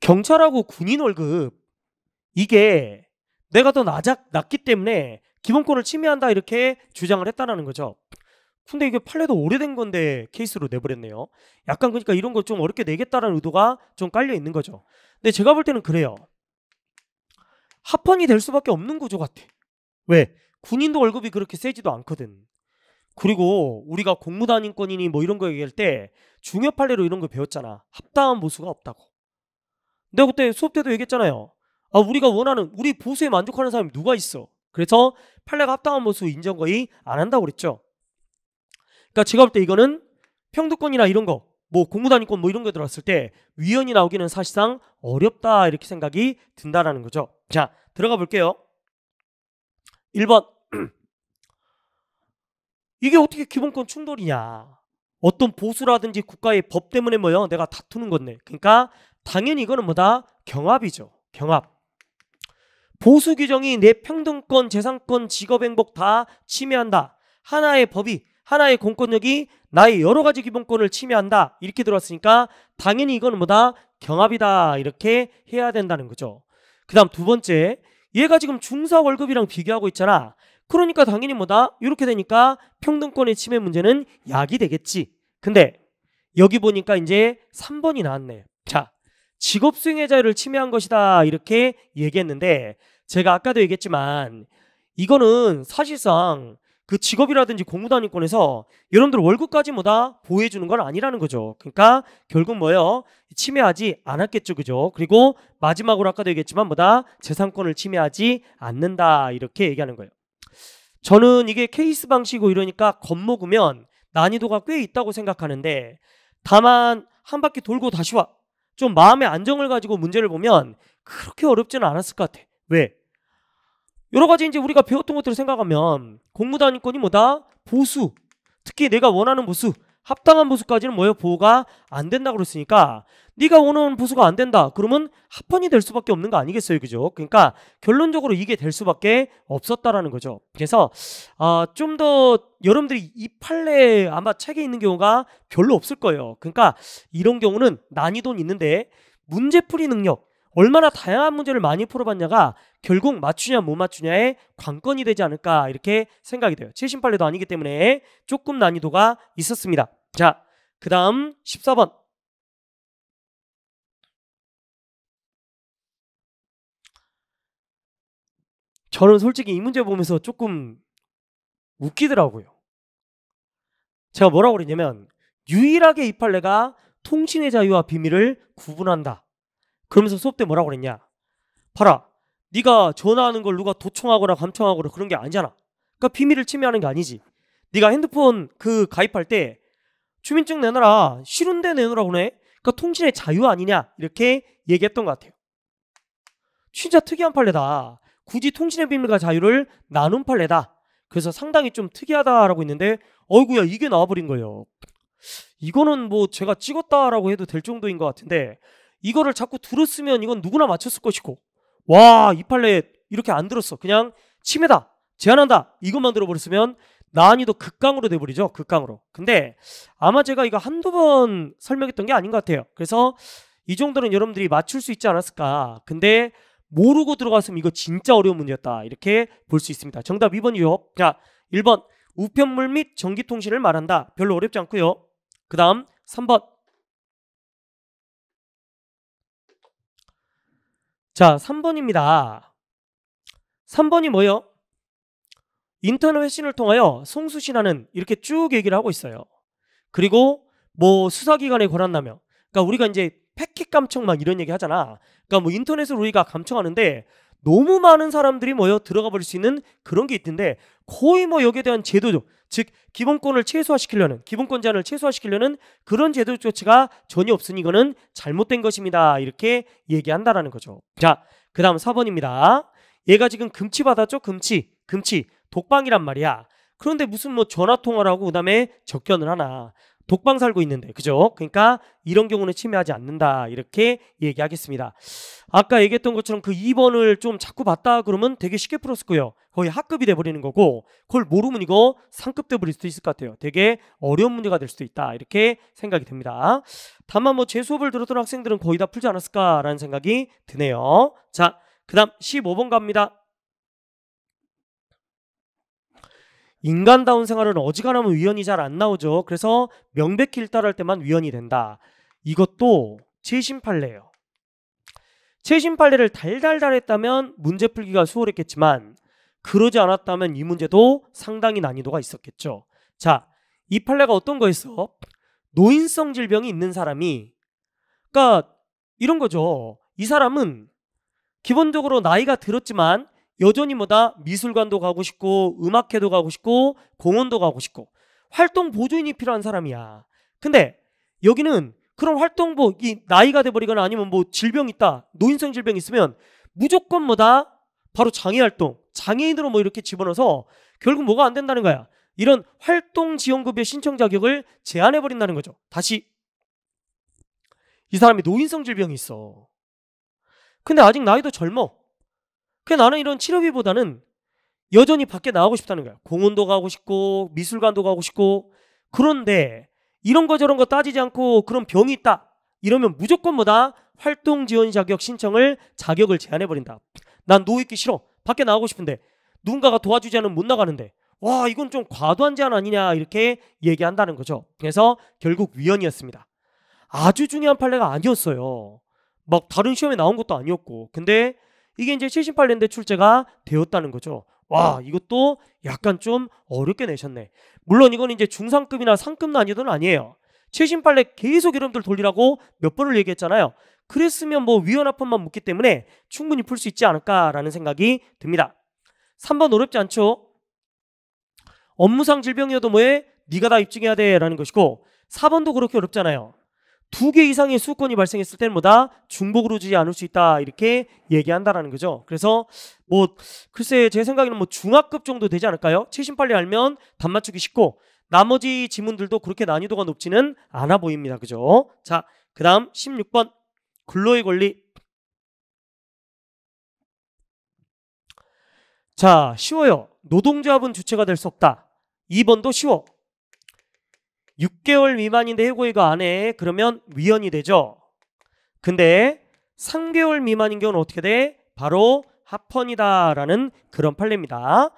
경찰하고 군인 월급, 이게 내가 더 낮기 때문에 기본권을 침해한다, 이렇게 주장을 했다는 거죠. 근데 이게 판례도 오래된 건데 케이스로 내버렸네요. 약간 그러니까 이런 거 좀 어렵게 내겠다라는 의도가 좀 깔려 있는 거죠. 근데 제가 볼 때는 그래요. 합헌이 될 수밖에 없는 구조 같아. 왜? 군인도 월급이 그렇게 세지도 않거든. 그리고 우리가 공무단인권이니 뭐 이런 거 얘기할 때 중요 판례로 이런 거 배웠잖아. 합당한 보수가 없다고. 내가 그때 수업 때도 얘기했잖아요. 아, 우리가 원하는, 우리 보수에 만족하는 사람이 누가 있어? 그래서 판례가 합당한 보수 인정 거의 안 한다고 그랬죠. 그러니까 제가 볼 때 이거는 평등권이나 이런 거, 뭐 공무단위권 뭐 이런 거 들어왔을 때 위헌이 나오기는 사실상 어렵다 이렇게 생각이 든다라는 거죠. 자, 들어가 볼게요. 1번. 이게 어떻게 기본권 충돌이냐. 어떤 보수라든지 국가의 법 때문에 뭐요? 내가 다투는 건데. 그러니까 당연히 이거는 뭐다? 경합이죠. 경합. 보수 규정이 내 평등권, 재산권, 직업행복 다 침해한다. 하나의 법이, 하나의 공권력이 나의 여러 가지 기본권을 침해한다. 이렇게 들어왔으니까 당연히 이거는 뭐다? 경합이다. 이렇게 해야 된다는 거죠. 그 다음 두 번째, 얘가 지금 중사 월급이랑 비교하고 있잖아. 그러니까 당연히 뭐다? 이렇게 되니까 평등권의 침해 문제는 약이 되겠지. 근데 여기 보니까 이제 3번이 나왔네. 자, 직업수행의 자유를 침해한 것이다. 이렇게 얘기했는데 제가 아까도 얘기했지만 이거는 사실상 그 직업이라든지 공무단위권에서 여러분들 월급까지 뭐다 보호해주는 건 아니라는 거죠. 그러니까 결국 뭐예요? 침해하지 않았겠죠. 그죠? 그리고 마지막으로 아까도 얘기했지만 뭐다? 재산권을 침해하지 않는다. 이렇게 얘기하는 거예요. 저는 이게 케이스 방식이고 이러니까 겁먹으면 난이도가 꽤 있다고 생각하는데 다만 한 바퀴 돌고 다시 와. 좀 마음의 안정을 가지고 문제를 보면 그렇게 어렵지는 않았을 것 같아. 왜? 여러 가지 이제 우리가 배웠던 것들을 생각하면 공무단위권이 뭐다? 보수. 특히 내가 원하는 보수, 합당한 보수까지는 뭐예요? 보호가 안 된다고 그랬으니까 네가 원하는 보수가 안 된다. 그러면 합헌이 될 수밖에 없는 거 아니겠어요? 그죠? 그러니까 결론적으로 이게 될 수밖에 없었다라는 거죠. 그래서 좀 더 여러분들이 이 판례 아마 책에 있는 경우가 별로 없을 거예요. 그러니까 이런 경우는 난이도는 있는데 문제풀이 능력, 얼마나 다양한 문제를 많이 풀어봤냐가 결국 맞추냐 못 맞추냐의 관건이 되지 않을까 이렇게 생각이 돼요. 7심 판례도 아니기 때문에 조금 난이도가 있었습니다. 자, 그 다음 14번. 저는 솔직히 이 문제 보면서 조금 웃기더라고요. 제가 뭐라고 그랬냐면 유일하게 이 판례가 통신의 자유와 비밀을 구분한다. 그러면서 수업 때 뭐라고 그랬냐. 봐라. 네가 전화하는 걸 누가 도청하거나 감청하거나 그런 게 아니잖아. 그러니까 비밀을 침해하는 게 아니지. 네가 핸드폰 그 가입할 때 주민증 내놔라. 싫은데 내놓으라고 그래. 그러니까 통신의 자유 아니냐. 이렇게 얘기했던 것 같아요. 진짜 특이한 판례다. 굳이 통신의 비밀과 자유를 나눈 판례다. 그래서 상당히 좀 특이하다라고 있는데 어이구야 이게 나와버린 거예요. 이거는 뭐 제가 찍었다라고 해도 될 정도인 것 같은데 이거를 자꾸 들었으면 이건 누구나 맞췄을 것이고 와, 이 판례 이렇게 안 들었어. 그냥 침해다. 제한한다. 이것만 들어버렸으면 난이도 극강으로 돼버리죠. 극강으로. 근데 아마 제가 이거 한두 번 설명했던 게 아닌 것 같아요. 그래서 이 정도는 여러분들이 맞출 수 있지 않았을까. 근데 모르고 들어갔으면 이거 진짜 어려운 문제였다. 이렇게 볼 수 있습니다. 정답 2번이요. 자, 1번 우편물 및 전기통신을 말한다. 별로 어렵지 않고요. 그 다음 3번. 자, 3번입니다. 3번이 뭐예요? 인터넷 회신을 통하여 송수신하는 이렇게 쭉 얘기를 하고 있어요. 그리고 뭐 수사기관에 권한나며 그러니까 우리가 이제 패킷 감청 막 이런 얘기 하잖아. 그러니까 뭐 인터넷으로 우리가 감청하는데 너무 많은 사람들이 모여 들어가 버릴 수 있는 그런 게 있던데 거의 뭐 여기에 대한 제도적 즉 기본권을 최소화시키려는 기본권 제한을 최소화시키려는 그런 제도 조치가 전혀 없으니 이거는 잘못된 것입니다. 이렇게 얘기한다라는 거죠. 자, 그 다음 4번입니다. 얘가 지금 금치 받았죠? 금치 독방이란 말이야. 그런데 무슨 뭐 전화통화를 하고 그 다음에 접견을 하나. 독방 살고 있는데 그죠? 그러니까 이런 경우는 침해하지 않는다 이렇게 얘기하겠습니다. 아까 얘기했던 것처럼 그 2번을 좀 자꾸 봤다 그러면 되게 쉽게 풀었을 거예요. 거의 학급이 돼버리는 거고 그걸 모르면 이거 상급 돼버릴 수도 있을 것 같아요. 되게 어려운 문제가 될 수도 있다 이렇게 생각이 됩니다. 다만 뭐 제 수업을 들었던 학생들은 거의 다 풀지 않았을까라는 생각이 드네요. 자, 그 다음 15번 갑니다. 인간다운 생활은 어지간하면 위헌이 잘 안 나오죠. 그래서 명백히 일달할 때만 위헌이 된다. 이것도 최신 판례예요. 최신 판례를 달달달 했다면 문제 풀기가 수월했겠지만 그러지 않았다면 이 문제도 상당히 난이도가 있었겠죠. 자, 이 판례가 어떤 거였어? 노인성 질병이 있는 사람이 그러니까 이런 거죠. 이 사람은 기본적으로 나이가 들었지만 여전히 뭐다? 미술관도 가고 싶고 음악회도 가고 싶고 공원도 가고 싶고 활동 보조인이 필요한 사람이야. 근데 여기는 그런 활동보 이 나이가 돼버리거나 아니면 뭐 질병 있다, 노인성 질병 있으면 무조건 뭐다? 바로 장애활동, 장애인으로 뭐 이렇게 집어넣어서 결국 뭐가 안 된다는 거야. 이런 활동지원급여 신청 자격을 제한해버린다는 거죠. 다시 이 사람이 노인성 질병이 있어. 근데 아직 나이도 젊어. 그 나는 이런 치료비보다는 여전히 밖에 나가고 싶다는 거야. 공원도 가고 싶고 미술관도 가고 싶고. 그런데 이런 거 저런 거 따지지 않고 그런 병이 있다 이러면 무조건 뭐다? 활동 지원 자격 신청을 자격을 제한해버린다. 난 누워있기 싫어. 밖에 나가고 싶은데 누군가가 도와주지 않으면 못 나가는데 와 이건 좀 과도한 제한 아니냐 이렇게 얘기한다는 거죠. 그래서 결국 위헌이었습니다. 아주 중요한 판례가 아니었어요. 막 다른 시험에 나온 것도 아니었고. 근데 이게 이제 78년대 출제가 되었다는 거죠. 와 이것도 약간 좀 어렵게 내셨네. 물론 이건 이제 중상급이나 상급 난이도는 아니에요. 최신 판례 계속 여러분들 돌리라고 몇 번을 얘기했잖아요. 그랬으면 뭐 위헌 합헌만 묻기 때문에 충분히 풀 수 있지 않을까라는 생각이 듭니다. 3번 어렵지 않죠? 업무상 질병이어도 뭐해? 네가 다 입증해야 돼 라는 것이고 4번도 그렇게 어렵잖아요. 2개 이상의 수권이 발생했을 때는 뭐다? 중복으로 주지 않을 수 있다 이렇게 얘기한다라는 거죠. 그래서 뭐 글쎄 제 생각에는 뭐 중학급 정도 되지 않을까요? 최신 판례 알면 답 맞추기 쉽고 나머지 지문들도 그렇게 난이도가 높지는 않아 보입니다. 그죠? 자, 그 다음 16번 근로의 권리. 자, 쉬워요. 노동조합은 주체가 될 수 없다. 2번도 쉬워. 6개월 미만인데 해고이가 안 해. 그러면 위헌이 되죠. 근데 3개월 미만인 경우는 어떻게 돼? 바로 합헌이다 라는 그런 판례입니다.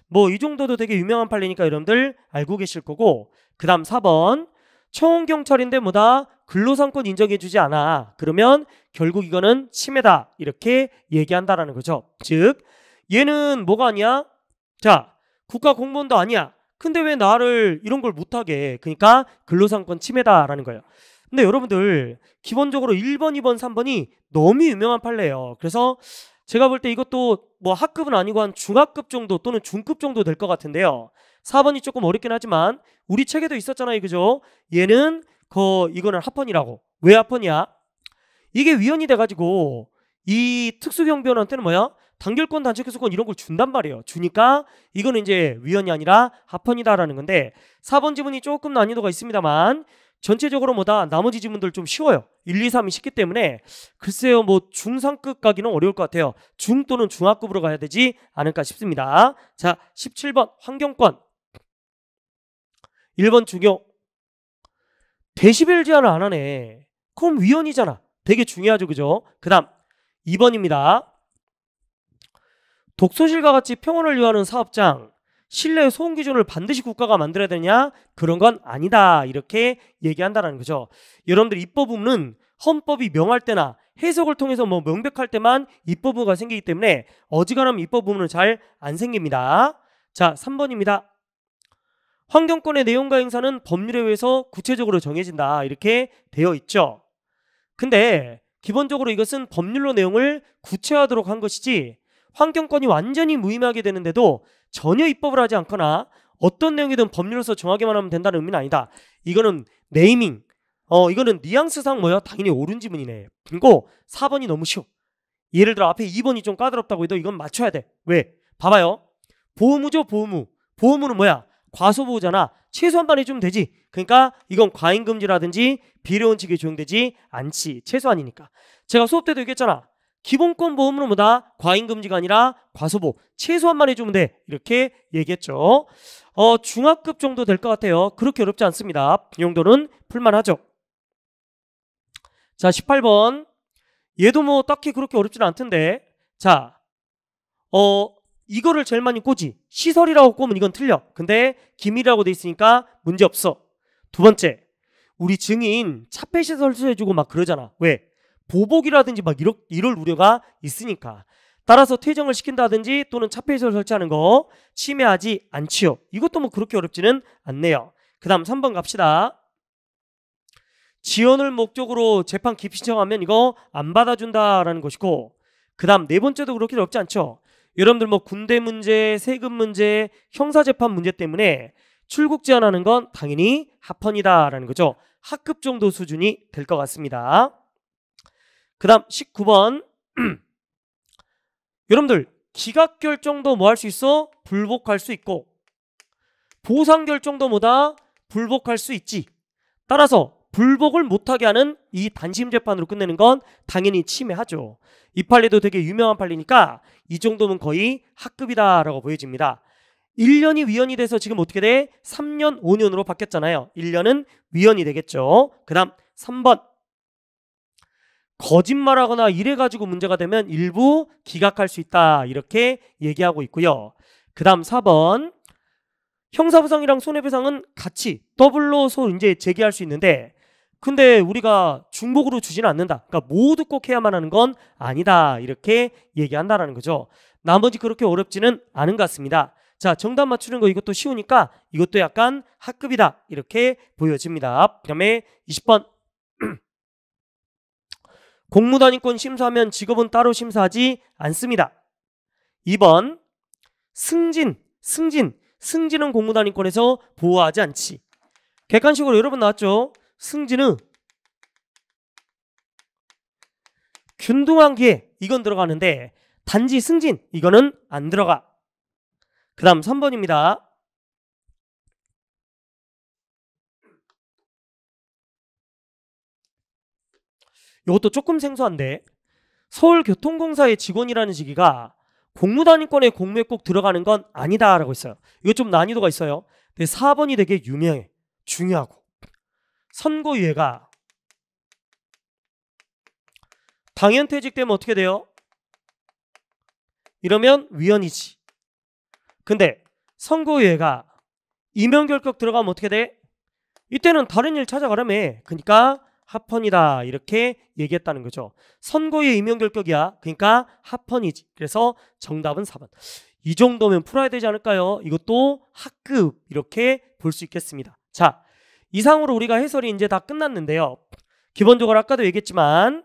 뭐 이 정도도 되게 유명한 판례니까 여러분들 알고 계실 거고. 그 다음 4번 청원경찰인데 뭐다? 근로상권 인정해주지 않아. 그러면 결국 이거는 침해다 이렇게 얘기한다라는 거죠. 즉 얘는 뭐가 아니야? 자, 국가공무원도 아니야. 근데 왜 나를 이런 걸 못하게? 그러니까 근로상권 침해다라는 거예요. 근데 여러분들 기본적으로 1번, 2번, 3번이 너무 유명한 판례예요. 그래서 제가 볼 때 이것도 뭐 학급은 아니고 한 중학급 정도 또는 중급 정도 될 것 같은데요. 4번이 조금 어렵긴 하지만 우리 책에도 있었잖아요. 그죠? 얘는 이거는 합헌이라고. 왜 합헌이야? 이게 위헌이 돼가지고 이 특수경비원한테는 뭐야? 단결권, 단체교섭권 이런 걸 준단 말이에요. 주니까 이거는 이제 위헌이 아니라 합헌이다라는 건데 4번 지문이 조금 난이도가 있습니다만 전체적으로 뭐다? 나머지 지문들 좀 쉬워요. 1, 2, 3이 쉽기 때문에 글쎄요 뭐 중상급 가기는 어려울 것 같아요. 중 또는 중하급으로 가야 되지 않을까 싶습니다. 자, 17번 환경권. 1번 중요. 데시벨 제한을 안 하네. 그럼 위헌이잖아. 되게 중요하죠. 그죠? 그 다음 2번입니다. 독서실과 같이 평온을 위하는 사업장 실내 소음 기준을 반드시 국가가 만들어야 되냐? 그런 건 아니다 이렇게 얘기한다는 거죠. 여러분들 입법부는 헌법이 명할 때나 해석을 통해서 뭐 명백할 때만 입법부가 생기기 때문에 어지간하면 입법부는 잘 안 생깁니다. 자, 3번입니다. 환경권의 내용과 행사는 법률에 의해서 구체적으로 정해진다 이렇게 되어 있죠. 근데 기본적으로 이것은 법률로 내용을 구체화하도록 한 것이지 환경권이 완전히 무의미하게 되는데도 전혀 입법을 하지 않거나 어떤 내용이든 법률로서 정하게만 하면 된다는 의미는 아니다. 이거는 네이밍, 이거는 뉘앙스상 뭐야? 당연히 옳은 지문이네. 그리고 4번이 너무 쉬워. 예를 들어 앞에 2번이 좀 까다롭다고 해도 이건 맞춰야 돼. 왜? 봐봐요. 보호무죠, 보호무. 보호무는 뭐야? 과소보호잖아. 최소한만 해주면 되지. 그러니까 이건 과잉금지라든지 비례원칙에 적용되지 않지. 최소한이니까. 제가 수업 때도 얘기했잖아. 기본권 보험은 뭐다? 과잉금지가 아니라 과소보. 최소한만 해주면 돼. 이렇게 얘기했죠. 중학급 정도 될 것 같아요. 그렇게 어렵지 않습니다. 이 정도는 풀만하죠. 자, 18번. 얘도 뭐 딱히 그렇게 어렵지는 않던데. 자, 이거를 제일 많이 꽂지. 시설이라고 꼽으면 이건 틀려. 근데 기밀이라고 돼 있으니까 문제 없어. 두 번째. 우리 증인 차폐시 설치해주고 막 그러잖아. 왜? 보복이라든지 막 이럴 우려가 있으니까. 따라서 퇴정을 시킨다든지 또는 차폐시설 설치하는 거 침해하지 않지요. 이것도 뭐 그렇게 어렵지는 않네요. 그 다음 3번 갑시다. 지연을 목적으로 재판 기피 신청하면 이거 안 받아준다라는 것이고 그 다음 네 번째도 그렇게 어렵지 않죠. 여러분들 뭐 군대 문제, 세금 문제, 형사재판 문제 때문에 출국 제한하는 건 당연히 합헌이다라는 거죠. 학급 정도 수준이 될 것 같습니다. 그 다음 19번 여러분들 기각결정도 뭐 할 수 있어? 불복할 수 있고 보상결정도 뭐다? 불복할 수 있지. 따라서 불복을 못하게 하는 이 단심재판으로 끝내는 건 당연히 침해하죠. 이 판례도 되게 유명한 판례니까 이 정도면 거의 학급이다 라고 보여집니다. 1년이 위헌이 돼서 지금 어떻게 돼? 3년, 5년으로 바뀌었잖아요. 1년은 위헌이 되겠죠. 그 다음 3번 거짓말하거나 이래가지고 문제가 되면 일부 기각할 수 있다 이렇게 얘기하고 있고요. 그 다음 4번 형사보상이랑 손해배상은 같이 더블로 이제 제기할 수 있는데 근데 우리가 중복으로 주지는 않는다. 그러니까 모두 꼭 해야만 하는 건 아니다 이렇게 얘기한다라는 거죠. 나머지 그렇게 어렵지는 않은 것 같습니다. 자, 정답 맞추는 거 이것도 쉬우니까 이것도 약간 학급이다 이렇게 보여집니다. 그 다음에 20번 공무단위권 심사하면 직업은 따로 심사하지 않습니다. 2번 승진은 공무단위권에서 보호하지 않지. 객관식으로 여러 번 나왔죠. 승진은 균등한 기회 이건 들어가는데 단지 승진 이거는 안 들어가. 그 다음 3번입니다. 이것도 조금 생소한데 서울교통공사의 직원이라는 직위가 공무단위권에 공무에 꼭 들어가는 건 아니다라고 했어요. 이거 좀 난이도가 있어요. 근데 4번이 되게 유명해. 중요하고 선고유예가 당연퇴직되면 어떻게 돼요? 이러면 위헌이지. 근데 선고유예가 임용결격 들어가면 어떻게 돼? 이때는 다른 일 찾아가라며. 그러니까 합헌이다 이렇게 얘기했다는 거죠. 선고유예 임용결격이야. 그러니까 합헌이지. 그래서 정답은 4번. 이 정도면 풀어야 되지 않을까요? 이것도 학급 이렇게 볼 수 있겠습니다. 자, 이상으로 우리가 해설이 이제 다 끝났는데요. 기본적으로 아까도 얘기했지만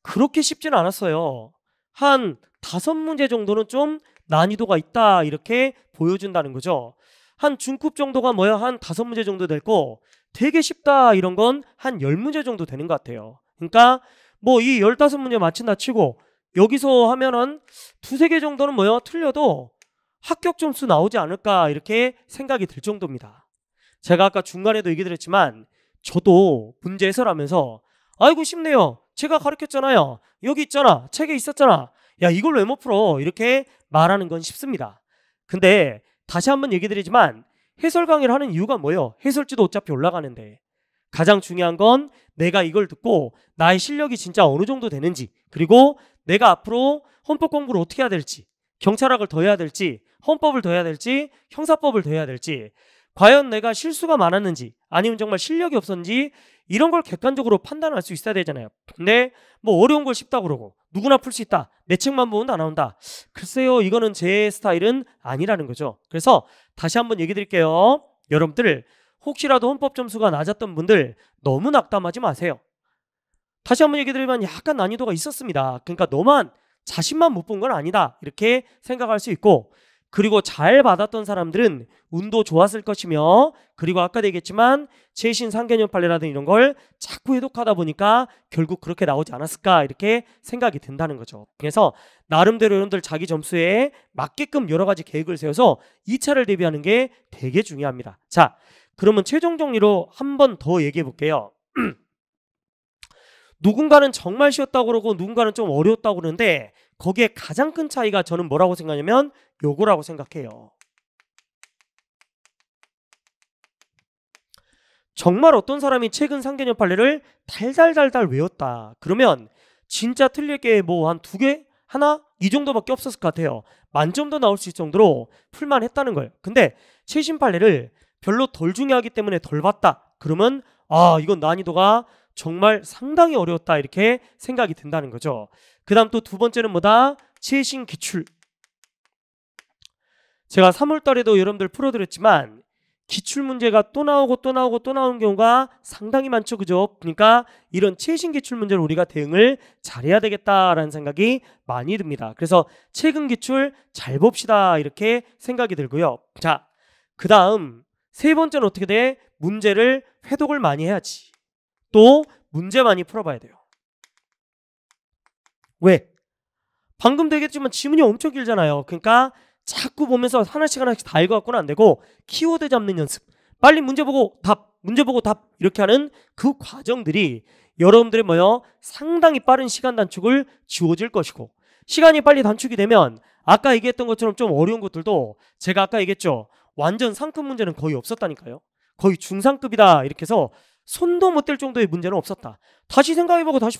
그렇게 쉽지는 않았어요. 한 5문제 정도는 좀 난이도가 있다 이렇게 보여준다는 거죠. 한 중급 정도가 뭐야? 한 5문제 정도 될 거 되게 쉽다 이런 건 한 10문제 정도 되는 것 같아요. 그러니까 뭐 이 15문제 맞춘다 치고 여기서 하면은 2-3개 정도는 뭐야? 틀려도 합격 점수 나오지 않을까 이렇게 생각이 들 정도입니다. 제가 아까 중간에도 얘기 드렸지만 저도 문제 해설하면서 아이고 쉽네요. 제가 가르쳤잖아요. 여기 있잖아. 책에 있었잖아. 야 이걸 왜 못 풀어? 이렇게 말하는 건 쉽습니다. 근데 다시 한번 얘기 드리지만 해설 강의를 하는 이유가 뭐예요? 해설지도 어차피 올라가는데 가장 중요한 건 내가 이걸 듣고 나의 실력이 진짜 어느 정도 되는지 그리고 내가 앞으로 헌법 공부를 어떻게 해야 될지 경찰학을 더 해야 될지 헌법을 더 해야 될지 형사법을 더 해야 될지 과연 내가 실수가 많았는지 아니면 정말 실력이 없었는지 이런 걸 객관적으로 판단할 수 있어야 되잖아요. 근데 뭐 어려운 걸 쉽다고 그러고 누구나 풀 수 있다. 내 책만 보면 다 나온다. 글쎄요 이거는 제 스타일은 아니라는 거죠. 그래서 다시 한번 얘기 드릴게요. 여러분들 혹시라도 헌법 점수가 낮았던 분들 너무 낙담하지 마세요. 다시 한번 얘기 드리면 약간 난이도가 있었습니다. 그러니까 너만 자신만 못 본 건 아니다 이렇게 생각할 수 있고 그리고 잘 받았던 사람들은 운도 좋았을 것이며 그리고 아까도 얘기했지만 최신 상개념 판례라든 이런 걸 자꾸 해독하다 보니까 결국 그렇게 나오지 않았을까 이렇게 생각이 든다는 거죠. 그래서 나름대로 여러분들 자기 점수에 맞게끔 여러 가지 계획을 세워서 2차를 대비하는 게 되게 중요합니다. 자, 그러면 최종 정리로 한 번 더 얘기해 볼게요. 누군가는 정말 쉬웠다고 그러고 누군가는 좀 어려웠다고 그러는데 거기에 가장 큰 차이가 저는 뭐라고 생각하냐면 요거라고 생각해요. 정말 어떤 사람이 최근 상개념 판례를 달달달달 외웠다. 그러면 진짜 틀릴 게 뭐 한 2개? 하나? 이 정도밖에 없었을 것 같아요. 만점도 나올 수 있을 정도로 풀만 했다는 거예요. 근데 최신 판례를 별로 덜 중요하기 때문에 덜 봤다. 그러면 아 이건 난이도가 정말 상당히 어려웠다 이렇게 생각이 든다는 거죠. 그 다음 또 두 번째는 뭐다? 최신 기출. 제가 3월 달에도 여러분들 풀어드렸지만 기출문제가 또 나오고 또 나오고 또 나오는 경우가 상당히 많죠. 그죠? 그러니까 이런 최신 기출문제를 우리가 대응을 잘해야 되겠다라는 생각이 많이 듭니다. 그래서 최근 기출 잘 봅시다 이렇게 생각이 들고요. 자, 그 다음 세 번째는 어떻게 돼? 문제를 회독을 많이 해야지. 또 문제 많이 풀어봐야 돼요. 왜? 방금도 얘기했지만 지문이 엄청 길잖아요. 그러니까 자꾸 보면서 하나씩 다 읽어갖고는 안 되고 키워드 잡는 연습, 빨리 문제 보고 답, 문제 보고 답 이렇게 하는 그 과정들이 여러분들의 상당히 빠른 시간 단축을 주어질 것이고, 시간이 빨리 단축이 되면 아까 얘기했던 것처럼 좀 어려운 것들도 제가 아까 얘기했죠. 완전 상급 문제는 거의 없었다니까요. 거의 중상급이다 이렇게 해서 손도 못 댈 정도의 문제는 없었다. 다시 생각해보고 다시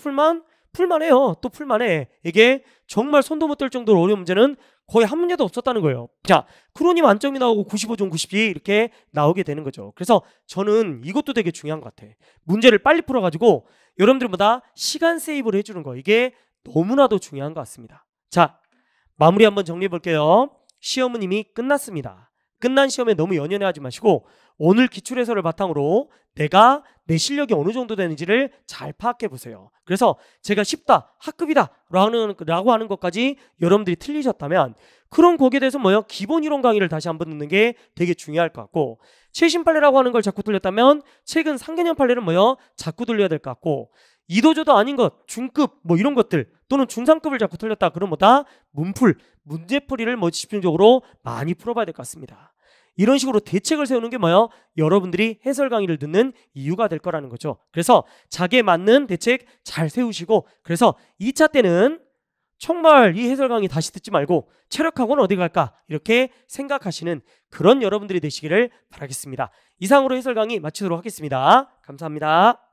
풀만해요. 또 풀만해. 이게 정말 손도 못 댈 정도로 어려운 문제는 거의 한 문제도 없었다는 거예요. 자, 그러니 만점이 나오고 95점 92 이렇게 나오게 되는 거죠. 그래서 저는 이것도 되게 중요한 것 같아. 문제를 빨리 풀어가지고 여러분들보다 시간 세이브를 해주는 거, 이게 너무나도 중요한 것 같습니다. 자, 마무리 한번 정리해 볼게요. 시험은 이미 끝났습니다. 끝난 시험에 너무 연연해하지 마시고 오늘 기출해설을 바탕으로 내가 내 실력이 어느 정도 되는지를 잘 파악해 보세요. 그래서 제가 쉽다, 학급이다 라고 하는 것까지 여러분들이 틀리셨다면 그럼 거기에 대해서 기본 이론 강의를 다시 한번 듣는 게 되게 중요할 것 같고, 최신 판례라고 하는 걸 자꾸 틀렸다면 최근 상개념 판례는 자꾸 들려야 될 것 같고, 이도저도 아닌 것, 중급 이런 것들 또는 중상급을 자꾸 틀렸다 그러면 문풀, 문제풀이를 집중적으로 많이 풀어봐야 될 것 같습니다. 이런 식으로 대책을 세우는 게 여러분들이 해설 강의를 듣는 이유가 될 거라는 거죠. 그래서 자기에 맞는 대책 잘 세우시고, 그래서 2차 때는 정말 이 해설 강의 다시 듣지 말고 체력학원 어디 갈까 이렇게 생각하시는 그런 여러분들이 되시기를 바라겠습니다. 이상으로 해설 강의 마치도록 하겠습니다. 감사합니다.